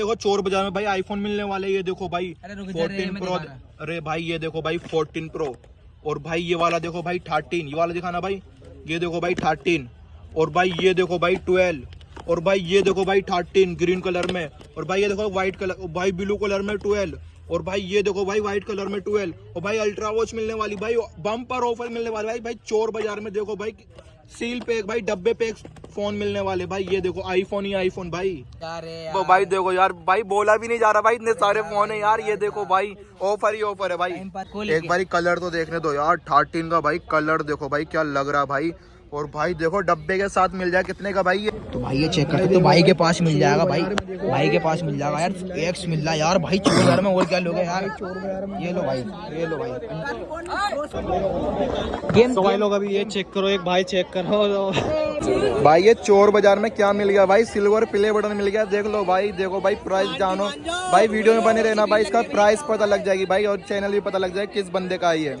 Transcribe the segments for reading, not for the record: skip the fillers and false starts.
देखो चोर बाजार में भाई आईफोन मिलने वाले, ये देखो भाई 14 प्रो। अरे भाई ये देखो भाई 14 प्रो। और भाई ये वाला देखो भाई 13, ये वाला दिखाना भाई। ये देखो भाई 13। और भाई ये देखो भाई 12। और भाई ये देखो भाई 13 ग्रीन कलर में। और भाई ये देखो व्हाइट कलर, भाई ब्लू कलर में 12। और भाई ये देखो भाई व्हाइट कलर में 12। और भाई अल्ट्रा वॉच मिलने वाली भाई, बम्पर ऑफर मिलने वाली भाई। भाई चोर बाजार में देखो भाई सील पैक भाई, डब्बे पैक फोन मिलने वाले भाई। ये देखो आईफोन ही आईफोन भाई। तो भाई देखो यार भाई बोला भी नहीं जा रहा भाई, इतने सारे फोन है यार। ये देखो भाई ऑफर ही ऑफर है भाई। एक बारी कलर तो देखने दो यार 13 का भाई। कलर देखो भाई क्या लग रहा है भाई। और भाई देखो डब्बे के साथ मिल जाए कितने का भाई ये। तो भाई ये चेक करते तो भाई के पास मिल जाएगा भाई, भाई के पास मिल जाएगा यार। एक्स मिल रहा है यार भाई चोर बाजार में। और क्या लोगे यार ये लो भाई, ये लो भाई गेम। तो भाई लोग अभी ये चेक करो, एक भाई चेक करो भाई ये चोर बाजार में क्या मिल गया भाई। सिल्वर प्ले बटन मिल गया, देख लो भाई। देखो भाई प्राइस जानो भाई, वीडियो में बने रहना भाई। इसका प्राइस पता लग जाएगी भाई, और चैनल भी पता लग जाएगा किस बंदे का है ये।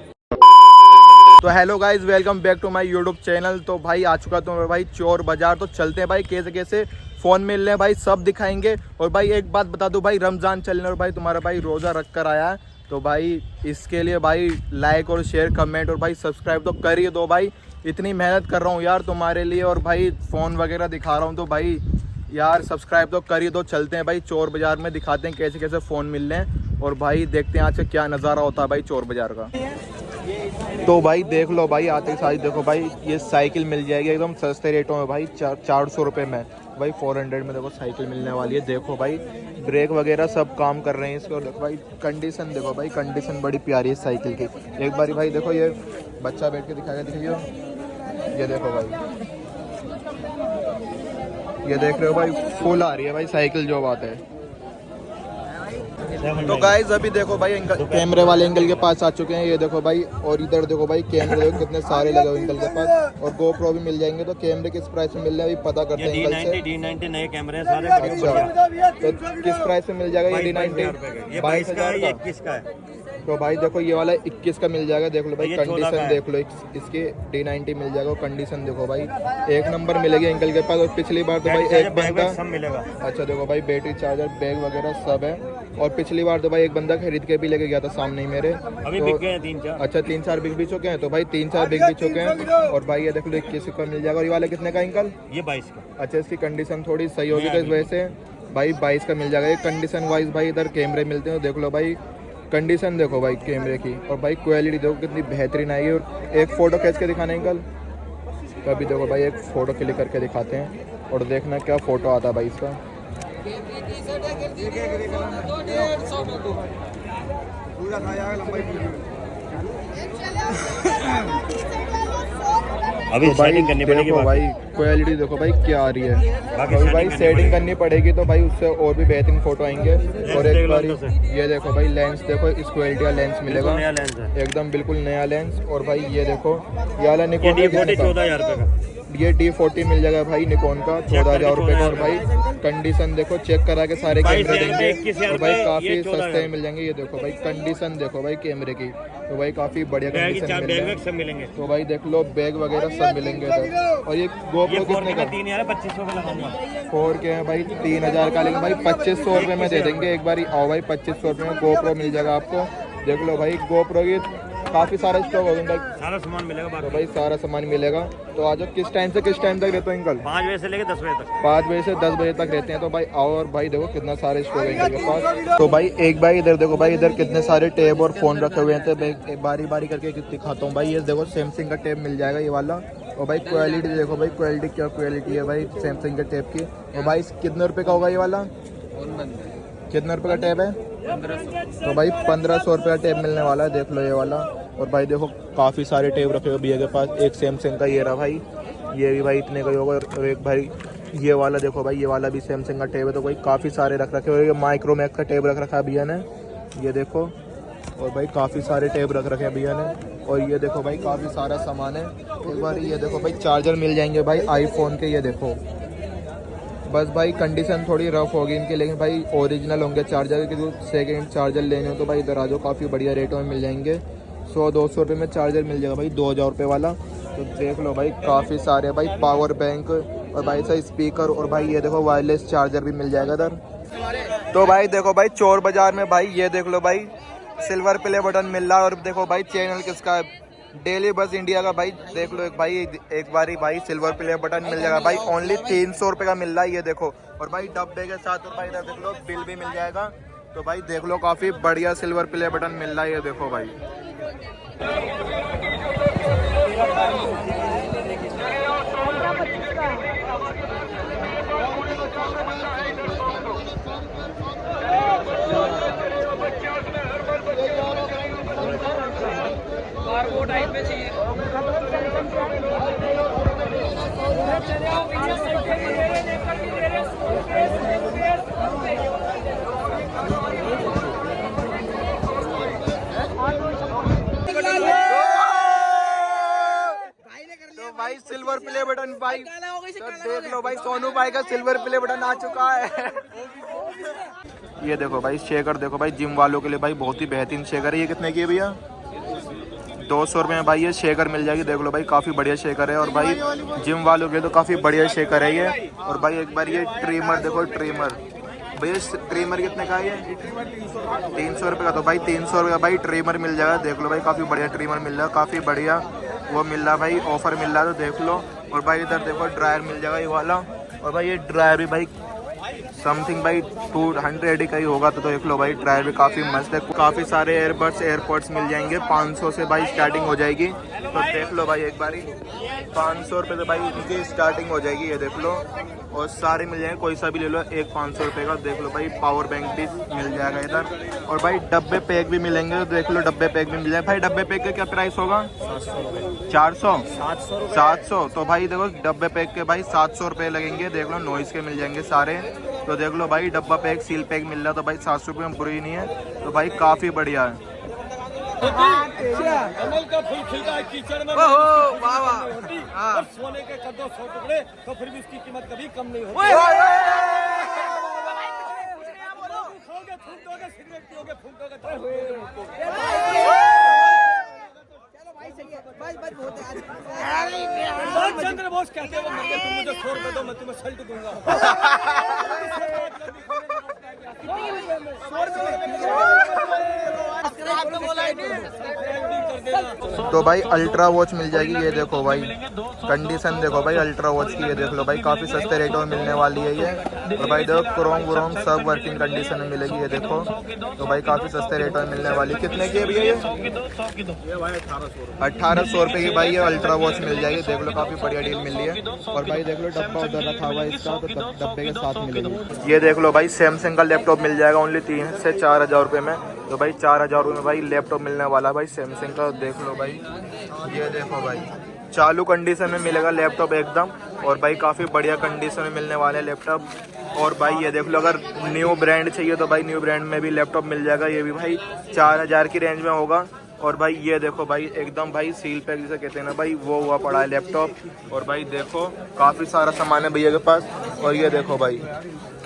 तो hello guys, welcome back to my YouTube channel. तो भाई आ चुका तो भाई चोर बाजार। तो चलते हैं भाई, कैसे कैसे फ़ोन मिल रहे हैं भाई सब दिखाएंगे। और भाई एक बात बता दूं भाई, रमज़ान चलने और भाई तुम्हारा भाई रोज़ा रख कर आया है। तो भाई इसके लिए भाई लाइक और शेयर कमेंट और भाई सब्सक्राइब तो कर ही दो भाई। इतनी मेहनत कर रहा हूँ यार तुम्हारे लिए, और भाई फ़ोन वगैरह दिखा रहा हूँ तो भाई यार सब्सक्राइब तो कर ही दो। चलते हैं भाई चोर बाजार में, दिखाते हैं कैसे कैसे फ़ोन मिल रहे हैं। और भाई देखते हैं आज से क्या नज़ारा होता है भाई चोर बाजार का। तो भाई देख लो भाई, आते साथ देखो भाई ये साइकिल मिल जाएगी एकदम सस्ते रेटों में भाई। 400 रुपये में भाई, 400 में देखो साइकिल मिलने वाली है। देखो भाई ब्रेक वगैरह सब काम कर रहे हैं इसके। और देखो भाई कंडीशन देखो भाई, कंडीशन बड़ी प्यारी है साइकिल की। एक बारी भाई देखो ये बच्चा बैठ के दिखाएगा, दिखाइए ये देखो भाई, ये देख रहे हो भाई फुल आ रही है भाई साइकिल जो बात है। तो गाइज अभी देखो भाई कैमरे वाले अंकल के पास आ चुके हैं, ये देखो भाई। और इधर देखो भाई कैमरे देखो कितने सारे लगे हुए अंकल के पास। और GoPro भी मिल जाएंगे। तो कैमरे किस प्राइस में मिल रहा है अभी पता करते हैं अंकल से। D90 नए कैमरे हैं सारे। अच्छा तो किस प्राइस में मिल जाएगा ये D90? 22,000 का, 21 का है। तो भाई देखो ये वाला 21 का मिल जाएगा। देख लो भाई कंडीशन देख लो इसके, D90 मिल जाएगा। कंडीशन देखो भाई एक नंबर मिलेगी अंकल के पास। और पिछली बार तो भाई एक बंदा सब मिलेगा। अच्छा देखो भाई बैटरी चार्जर बैग वगैरह सब है। और पिछली बार तो भाई एक बंदा खरीद के भी लेके गया था सामने ही मेरे। अभी तो बिक गए हैं 3-4। अच्छा 3-4 बिक भी चुके हैं। तो भाई 3-4 बिक भी चुके हैं। और भाई ये देख लो 21 का मिल जाएगा। और ये वाला कितने का अंकल? ये 22 का। अच्छा इसकी कंडीशन थोड़ी सही होगी तो इस वजह से भाई 22 का मिल जाएगा। ये कंडीशन वाइज भाई इधर कैमरे मिलते हैं। देख लो भाई कंडीशन देखो भाई कैमरे की। और भाई क्वालिटी देखो कितनी बेहतरीन आई है। और एक फ़ोटो खींच के दिखाना अंकल। तो अभी देखो भाई एक फ़ोटो क्लिक करके दिखाते हैं और देखना क्या फ़ोटो आता है भाई इसका। अभी तो भाई सेटिंग करनी पड़ेगी भाई क्वालिटी देखो भाई क्या आ रही है। अभी भाई सेटिंग करनी पड़ेगी तो भाई उससे और भी बेहतरीन फोटो आएंगे। और एक बार ये देखो भाई लेंस देखो, इस क्वालिटी का लेंस मिलेगा नया लेंस है एकदम बिल्कुल नया लेंस। और भाई ये देखो ये वाला निकॉन D40 14,000 रुपये का। ये D40 मिल जाएगा भाई निकॉन का 14,000 रुपये का। और भाई कंडीशन देखो चेक करा के सारे कैमरे देंगे। और भाई काफ़ी सस्ते मिल जाएंगे। ये देखो भाई कंडीशन देखो भाई कैमरे की। तो भाई काफ़ी बढ़िया कंडीशन सब मिलेंगे। तो भाई देख लो बैग वगैरह सब मिलेंगे इधर। और ये GoPro कितने का? 3,2500 का लगाऊंगा। 4 के हैं भाई 3,000 का, लेकिन भाई 2500 रुपये में दे देंगे एक बारी। आओ भाई 2500 रुपये में GoPro मिल जाएगा आपको। देख लो भाई GoPro की काफ़ी सारा स्टॉक हो गया, सारा सामान मिलेगा। तो भाई सारा सामान मिलेगा। तो आज किस टाइम से किस टाइम तक रहते हो अंकल? 5 बजे से लेकर 10 बजे तक। 5 बजे से 10 बजे तक रहते हैं। तो भाई आओ। और भाई देखो कितना सारे स्टॉक है इनके पास। तो भाई एक बार इधर देखो भाई, इधर कितने सारे टैब और फ़ोन रखे हुए हैं। तो मैं बारी बारी करके दिखाता हूँ भाई। ये देखो सैमसंग का टैब मिल जाएगा ये वाला। और भाई क्वालिटी देखो भाई, क्वालिटी क्या क्वालिटी है भाई सैमसंग के टैब की। और भाई कितने रुपये का होगा ये वाला? कितने रुपये का टैब है? 1500। तो भाई 1500 रुपये का टैब मिलने वाला है। देख लो ये वाला। और भाई देखो काफ़ी सारे टैब रखे हुए भैया के पास। एक सैमसंग का ये रहा भाई, ये भी भाई इतने का ही होगा। और एक भाई ये वाला देखो भाई, ये वाला भी सैमसंग का टैब है। तो भाई काफ़ी सारे रख रखे। और ये माइक्रोमैक्स का टैब रख रखा है भैया ने, ये देखो। और भाई काफ़ी सारे टैब रख रखे हैं भैया ने। और ये देखो भाई काफ़ी सारा सामान है। एक बार ये देखो भाई चार्जर मिल जाएंगे भाई आईफोन के। ये देखो बस भाई कंडीशन थोड़ी रफ होगी इनकी, लेकिन भाई ओरिजिनल होंगे चार्जर के। जो सेकेंड चार्जर लेने हो तो भाई इधर आ जाओ, काफ़ी बढ़िया रेटों में मिल जाएंगे। 100-200 रुपये में चार्जर मिल जाएगा भाई 2,000 रुपये वाला। तो देख लो भाई काफ़ी सारे भाई पावर बैंक और भाई सा स्पीकर। और भाई ये देखो वायरलेस चार्जर भी मिल जाएगा इधर। तो भाई देखो भाई चोर बाजार में भाई ये देख लो भाई सिल्वर प्ले बटन मिल रहा है। और देखो भाई चैनल किसका है, डेली बस इंडिया का। भाई देख लो एक बारी भाई सिल्वर प्ले बटन मिल जाएगा भाई। ओनली 300 रुपये का मिल रहा है ये देखो। और भाई डब्बे के साथ भाई इधर देख लो बिल भी मिल जाएगा। तो भाई देख लो काफ़ी बढ़िया सिल्वर प्ले बटन मिल रहा है ये देखो भाई। तो भाई सिल्वर प्ले बटन भाई तो देख लो भाई सोनू भाई का सिल्वर प्ले बटन आ चुका है। ये देखो भाई शेकर देखो भाई जिम वालों के लिए भाई बहुत ही बेहतरीन शेकर है। ये कितने की है भैया? 200 रुपये में भाई ये शेकर मिल जाएगी। देख लो भाई काफ़ी बढ़िया शेकर है। और भाई जिम वालों के लिए तो काफ़ी बढ़िया शेकर है ये। और भाई एक बार ये ट्रिमर देखो ट्रिमर भैया ट्रिमर कितने का है ये? 300 रुपये का। तो भाई 300 रुपये का भाई ट्रिमर मिल जाएगा। देख लो भाई काफ़ी बढ़िया ट्रिमर मिल रहा है, काफ़ी बढ़िया वो मिल रहा है भाई, ऑफर मिल रहा है। तो देख लो। और भाई इधर देखो ड्रायर मिल जाएगा ये वाला। और भाई ये ड्रायर भी भाई समथिंग भाई 200 का ही होगा। तो देख लो भाई ड्रायर भी काफ़ी मस्त है। काफ़ी सारे एयरबड्स एयरपोर्ट्स मिल जाएंगे 500 से भाई स्टार्टिंग हो जाएगी। तो देख लो भाई एक बारी 500 रुपये से भाई इनकी स्टार्टिंग हो जाएगी ये देख लो। और सारे मिल जाएंगे, कोई सा भी ले लो एक 500 रुपये का। देख लो भाई पावर बैंक भी मिल जाएगा इधर। और भाई डब्बे पैक भी मिलेंगे। तो देख लो डब्बे पैक भी मिल जाएगा। भाई डब्बे पैक का क्या प्राइस होगा? 400 700। तो भाई देखो डब्बे पैक के भाई 700 रुपये लगेंगे। देख लो नॉइस के मिल जाएंगे सारे। तो देख लो भाई डब्बा पैक सील पैक मिल रहा है। तो भाई 700 रुपये में बुरी नहीं है। तो भाई काफ़ी बढ़िया है। कमल का फूल खिलता है कीचड़ में होती और सोने के कदों 100 टुकड़े तो फिर भी इसकी कीमत कभी कम नहीं होती। खाओगे थूक दोगे, सिगरेट पियोगे फूक दोगे। चंद्र बोस कहते हैं तुम मुझे 100 रुपए दो मैं तुम्हें सल्ट दूंगा। तो भाई अल्ट्रा वॉच मिल जाएगी ये देखो भाई। कंडीशन देखो भाई अल्ट्रा वॉच की ये देख लो भाई काफ़ी सस्ते रेटों में मिलने वाली है ये। और भाई देखो क्रोम व्रोम सब वर्किंग कंडीशन में मिलेगी ये देखो। तो भाई काफ़ी सस्ते रेटों में मिलने वाली। कितने की है भैया ये? 1800 रुपये की भाई ये अल्ट्रा वॉच मिल जाएगी। देख लो काफ़ी बढ़िया डील मिल रही है। और भाई देख लो डब्बा उधर रखा हुआ है इसका, तो डब्बे के साथ मिलेगी। ये देख लो भाई सैमसंग का लैपटॉप मिल जाएगा ओनली 3 से 4 हज़ार रुपये में। तो भाई 4 हज़ार रुपये में भाई लैपटॉप मिलने वाला है भाई सैमसंग का। देख लो भाई ये देखो भाई चालू कंडीशन में मिलेगा लैपटॉप एकदम। और भाई काफ़ी बढ़िया कंडीशन में मिलने वाले लैपटॉप। और भाई ये देख लो अगर न्यू ब्रांड चाहिए तो भाई न्यू ब्रांड में भी लैपटॉप मिल जाएगा। ये भी भाई 4000 की रेंज में होगा। और भाई ये देखो भाई एकदम भाई सील पैक जिसे कहते हैं ना भाई वो हुआ पड़ा है लैपटॉप। और भाई देखो काफ़ी सारा सामान है भैया के पास। और ये देखो भाई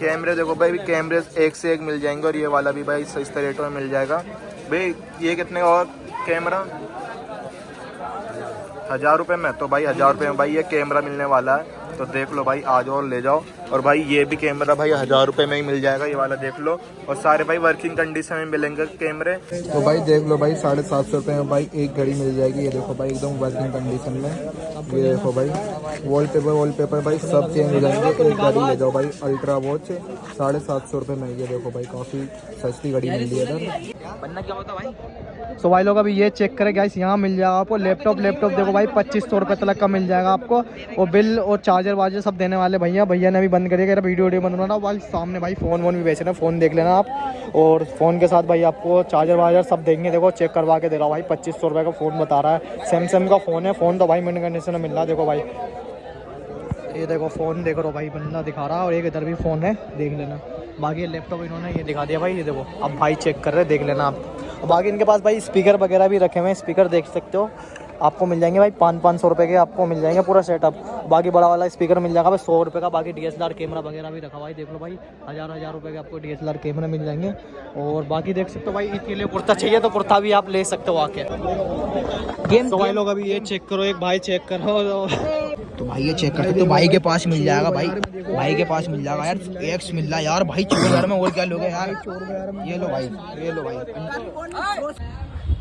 कैमरे देखो भाई कैमरे एक से एक मिल जाएंगे। और ये वाला भी भाई सस्ते रेटों में मिल जाएगा भाई। ये कितने का और कैमरा? 1000 रुपये में। तो भाई 1000 रुपये में भाई ये कैमरा मिलने वाला है। तो देख लो भाई आ जाओ और ले जाओ। और भाई ये भी कैमरा भाई 1000 रुपये में ही मिल जाएगा ये वाला देख लो। और सारे भाई वर्किंग कंडीशन में मिलेंगे कैमरे। तो भाई देख लो भाई 750 रुपये में भाई एक घड़ी मिल जाएगी ये देखो भाई एकदम वर्किंग कंडीशन में। ये देखो भाई वॉलपेपर भाई सब चेंज हो जाएंगे। एक घड़ी ले जाओ भाई अल्ट्रा वॉच 750 रुपये में। ये देखो भाई काफ़ी सस्ती घड़ी मिल रही है इधर। बनना क्या होता भाई? तो भाई लोग अभी ये चेक करें गाइस, यहाँ मिल जाएगा आपको लैपटॉप देखो भाई 2500 रुपये तक का मिल जाएगा आपको। और बिल और चार्जर वार्जर सब देने वाले भैया ने भी बंद करिएगा वीडियो बंद होना भाई। सामने भाई फ़ोन भी बेच रहे हैं, फ़ोन देख लेना आप। और फ़ोन के साथ भाई आपको चार्जर वार्जर सब देंगे। देखो चेक करवा के दे रहा हूँ भाई 2500 रुपये का फ़ोन बता रहा है। सैमसंग का फ़ोन है। फ़ोन तो भाई मिड कंडीशन में मिल रहा है। देखो भाई ये देखो फ़ोन देख रहा भाई बंदा दिखा रहा है। और एक इधर भी फ़ोन है देख लेना। बाकी लैपटॉप इन्होंने ये दिखा दिया भाई। ये देखो अब भाई चेक कर रहे देख लेना आप। और बाकी इनके पास भाई स्पीकर वगैरह भी रखे हुए हैं। स्पीकर देख सकते हो आपको मिल जाएंगे भाई 500 रुपये के आपको मिल जाएंगे पूरा सेटअप। बाकी बड़ा वाला स्पीकर मिल जाएगा भाई 100 रुपये का। बाकी DSLR कैमरा वगैरह भी रखा हुआ है। देख लो भाई 1000 रुपये के आपको DSLR कैमरा मिल जाएंगे। और बाकी देख सकते हो भाई इसके लिए कुर्ता चाहिए तो कुर्ता भी आप ले सकते हो आके। गेम तो भाई लोग अभी ये चेक करो, एक भाई चेक करो तो भाई ये चेक करते तो भाई के पास मिल जाएगा भाई, भाई के पास मिल जाएगा यार। एक्स मिल रहा है यार भाई 4000 में, और क्या लोगे यार। ये लो भाई, ये लो भाई।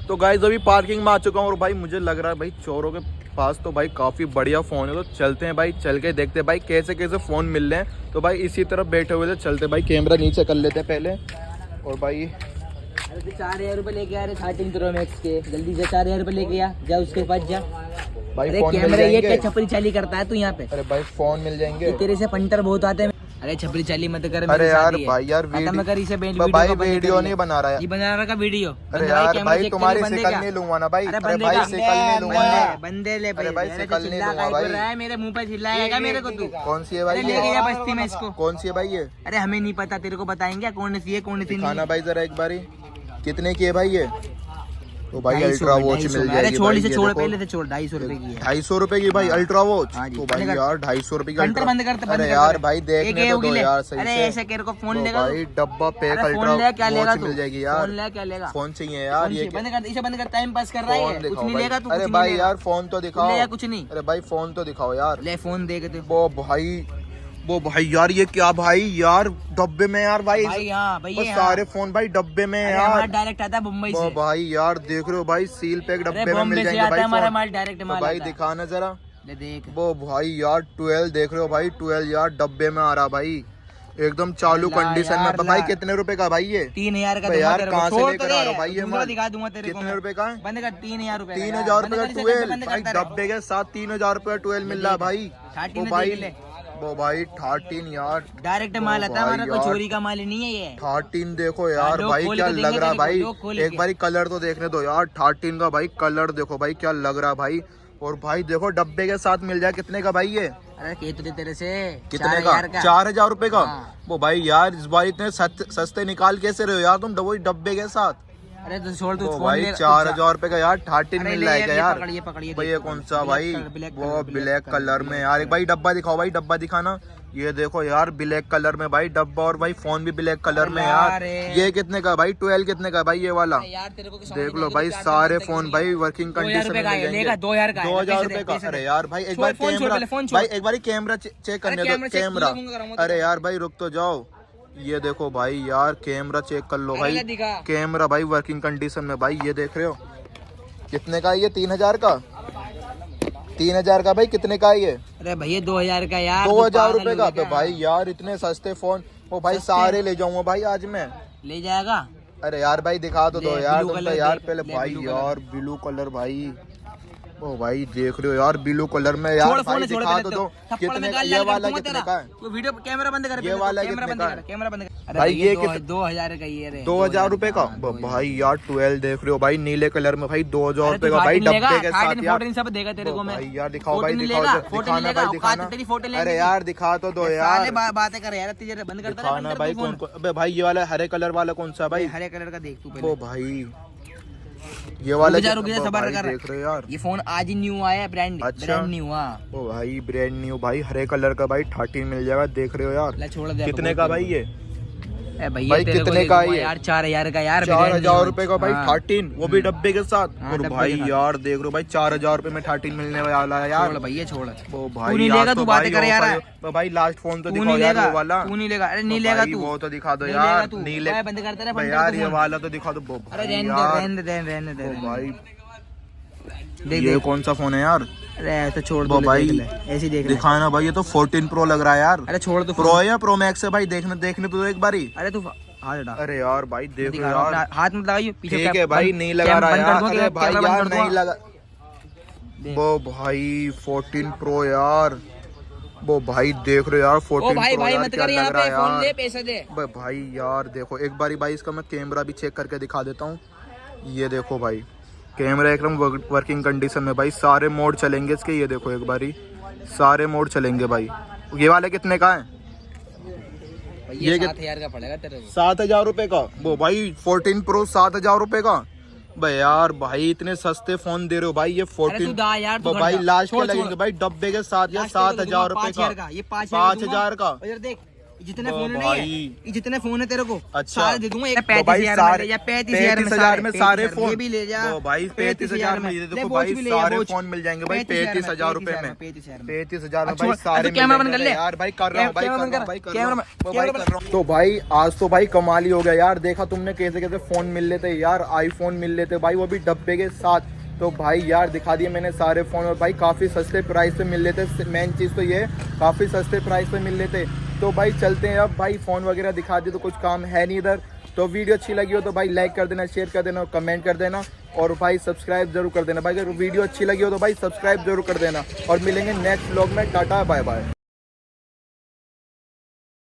तो गाइस अभी पार्किंग में आ चुका हूँ और भाई मुझे लग रहा है भाई चोरों के पास तो भाई काफ़ी बढ़िया फ़ोन है। तो चलते हैं भाई, चल के देखते हैं भाई कैसे कैसे फ़ोन मिल रहे हैं। तो भाई इसी तरफ बैठे हुए थे, चलते भाई कैमरा नीचे कर लेते हैं पहले। और भाई 4000 रुपए लेके आ रहे 13 प्रो मैक्स के, जल्दी से 4000 रुपए लेके जा उसके पास जा। भाई अरे फोन मिल कैमरा ये क्या जाएंगे। छपरी चाली करता है तू यहाँ पे। अरे भाई फोन मिल जाएंगे। तेरे से पंटर बहुत आते हैं। अरे छपरी चाली मत कर। अरे यार भाई यार खत्म कर इसे भाई वीडियो नहीं बना रहा है। ये बना रहा का वीडियो। अरे यार भाई तुम्हारी शिकल नहीं लूंगा ना भाई। अरे भाई शिकल नहीं लूंगा ना। बंदे ले अरे भाई शिकल नहीं लूंगा भाई। मेरे मुंह पे चिल्लाएगा मेरे को तू। कौन सी है भाई ले गया बस्ती में इसको। कौन सी है भाई ये? अरे हमें नहीं पता, तेरे को बताएंगे कौन सी है कौन सी खाना भाई जरा एक बारी। कितने की है भाई ये? तो भाई अल्ट्रा वॉच मिल जाएगी। अरे छोड़ इसे, छोड़ पहले से छोड़। 250 रुपए की है। 250 रुपए की भाई अल्ट्रा वॉच? तो भाई यार 250 रुपए की अल्ट्रा बंद करते। अरे यार भाई देखने तो दो यार सही से। अरे ऐसे तेरे को फोन लेगा भाई डब्बा पैक अल्ट्रा वॉच मिल जाएगी यार। फोन ले क्या लेगा? फोन चाहिए यार। ये बंद कर, इसे बंद कर, टाइम पास कर रहा है। कुछ नहीं लेगा तू। अरे भाई यार फोन तो दिखाओ। कुछ नहीं। अरे भाई फोन तो दिखाओ यार। ले फोन देखते। वो भाई यार ये क्या भाई यार डब्बे में यार भाई। हाँ भाई वो सारे फोन भाई डब्बे में यार। डायरेक्ट आता है मुंबई से। भाई यार देख रहे हो भाई सील पैक डब्बे में मिल जाएंगे भाई। हमारा माल डायरेक्ट माल भाई दिखाना जरा। ले देख। वो भाई यार 12 देख रहे हो भाई, 12 यार डब्बे में आ रहा भाई एकदम चालू कंडीशन में। भाई कितने रुपए का भाई ये? 3000 का यार। कहाँ से लेकर आ रहा हो भाई ये माल? दिखा दूंगा तेरे को। कितने रुपए का है? बंद कर। 3000 रुपए। 3000 रुपए का 12 भाई डब्बे के साथ 3000 रुपए 12 मिल रहा है भाई। वो भाई 13 यार डायरेक्ट माल आता है हमारा, कोई चोरी का माल नहीं है ये। 13 देखो यार भाई क्या लग रहा है भाई। एक बारी कलर तो देखने दो यार 13 का भाई। कलर देखो भाई क्या लग रहा है भाई। और भाई देखो डब्बे के साथ मिल जाए। कितने का भाई ये? अरे कहते तेरे से कितने का? 4000 रुपए का। वो भाई यार इस बार इतने सस्ते निकाल कैसे रहे हो यार तुम डब्बे के साथ? अरे तो छोड़ तू। भाई 4000 रुपए का यार 13 मिल रहा है यार। पकड़िए भाई ये कौन सा भाई? वो ब्लैक कलर में यार। एक भाई डब्बा दिखाओ भाई, डब्बा दिखाना। ये देखो यार ब्लैक कलर में भाई डब्बा, और भाई फोन भी ब्लैक कलर में यार। ये कितने का भाई? 12 कितने का भाई ये वाला? देख लो भाई सारे फोन भाई वर्किंग कंडीशन में मिलेंगे। 2000 रुपए का। अरे यार भाई एक बार कैमरा भाई, एक बार कैमरा चेक करने दो। कैमरा अरे यार भाई रुक तो जाओ। ये देखो भाई यार कैमरा चेक कर लो भाई। कैमरा भाई वर्किंग कंडीशन में भाई। ये देख रहे हो कितने का? ये 3000 का। 3000 का भाई। कितने का ये? अरे भैया 2000 का यार। 2000 रुपए का। तो भाई यार इतने सस्ते फोन वो भाई सारे ले जाऊंगा भाई आज मैं। ले जाएगा? अरे यार भाई दिखा तो दो यार तुम तो यार पहले भाई यार ब्लू कलर भाई। ओ भाई देख रहे हो यार ब्लू कलर में यार भाई दिखा तो दो। कितने का ये वाला? कितने का है? वीडियो कैमरा बंद कर। ये वाला कितने का है? कैमरा बंद कर भाई। ये 2000 का ये रे। 2000 रुपए का। भाई यार 12 देख रहे हो भाई नीले कलर में भाई 2000 रुपए का भाई डब्बे के साथ यार। सब देगा तेरे को मैं। भाई यार दिखाओ भाई, दिखाओ दिखाना भाई दिखाना। अरे यार दिखा तो दो यार। बातें कर यार तुझे बंद कर। दिखाना भाई कौन कौन। अबे भाई ये वाला हरे कलर वाला कौन सा भाई? हरे कलर का देख तू पहले। वो भाई ये वाला सबर कर। देख रहे हो यार ये फोन आज ही न्यू आया, ब्रांड न्यू। ओ भाई ब्रांड न्यू भाई हरे कलर का भाई 13 मिल जाएगा। देख रहे हो यार कितने का भाई ये? भाई कितने का है यार? 4000 का यार। 4000 रुपए का भाई 13 वो भी डब्बे के साथ। और भाई यार देख रहे हो भाई 4000 रुपए में 13 मिलने वाला है यार। भैया छोड़ वो भाई यार तू बातें कर यार। भाई लास्ट फोन तो दिखाओ यार वो वाला। तू नहीं लेगा? अरे नहीं लेगा तू। वो तो दिखा दो यार। नीले बंद करता रहे यार ये वाला तो दिखा दो। अरे रहने दे भाई ये कौन सा फोन है यार? अरे तो छोड़ दो भाई। ऐसे देख दिखाना भाई। ये तो 14 प्रो लग रहा है यार। अरे छोड़ दो। प्रो है या प्रो मैक्स है भाई? देखने तो एक बारी। अरे तू हाथ हटा। अरे यार भाई देख यार हाथ मत लगाइए पीछे। ठीक है भाई नहीं लगा रहा यार। अरे भाई यार नहीं लगा। वो भाई 14 प्रो यार। वो भाई देख रहे हो यार 14 भाई प्रो भाई यार मत क्या कर लग यहाँ रहा पे। है फोन ले यार। पैसे दे। भाई यार देखो एक बारी भाई इसका मैं कैमरा भी चेक करके दिखा देता हूँ। ये देखो भाई कैमरा एकदम वर्किंग कंडीशन में भाई। सारे मोड चलेंगे इसके। ये देखो एक बारी सारे मोड चलेंगे भाई। ये वाले कितने का है? ये 7000 का पड़ेगा तेरे को। 7000 रुपए का। वो भाई 14 प्रो 7000 रुपए का। भाई यार भाई इतने सस्ते फोन दे रहे हो भाई। ये 14 तो भाई लास्ट के लगेंगे भाई डब्बे के साथ या 7000 रुपए का। ये 5000 का। देख जितने ओ फोन है भाई। ये जितने फोन है तेरे को अच्छा। सारे दे दूंगा। तो भाई 35,000 या 35,000 में सारे फोन। ये भी ले जा। ओ भाई 35,000 में ये देखो भाई सारे फोन मिल जाएंगे भाई 35,000 रुपए में। 35,000 में भाई सारे कैमरा बंद कर ले यार। भाई कर रहा हूँ भाई, कैमरा बंद कर, भाई कर कैमरा रहा बंद- हूँ भाई, कैमरा कर रहा हूँ। तो भाई आज तो भाई कमाल ही हो गया यार। देखा तुमने कैसे कैसे फोन मिल लेते यार, आईफोन मिल लेते भाई, वो भी डब्बे के साथ। तो भाई यार दिखा दिए मैंने सारे फ़ोन, और भाई काफ़ी सस्ते प्राइस पे मिल लेते। मेन चीज़ तो ये है काफ़ी सस्ते प्राइस पे मिल लेते। तो भाई चलते हैं अब। भाई फ़ोन वगैरह दिखा दिए तो कुछ काम है नहीं इधर। तो वीडियो अच्छी लगी हो तो भाई लाइक कर देना, शेयर कर देना और कमेंट कर देना, और भाई सब्सक्राइब जरूर कर देना। भाई अगर वीडियो अच्छी लगी हो तो भाई सब्सक्राइब जरूर कर देना, और मिलेंगे नेक्स्ट व्लॉग में। Tata bye bye.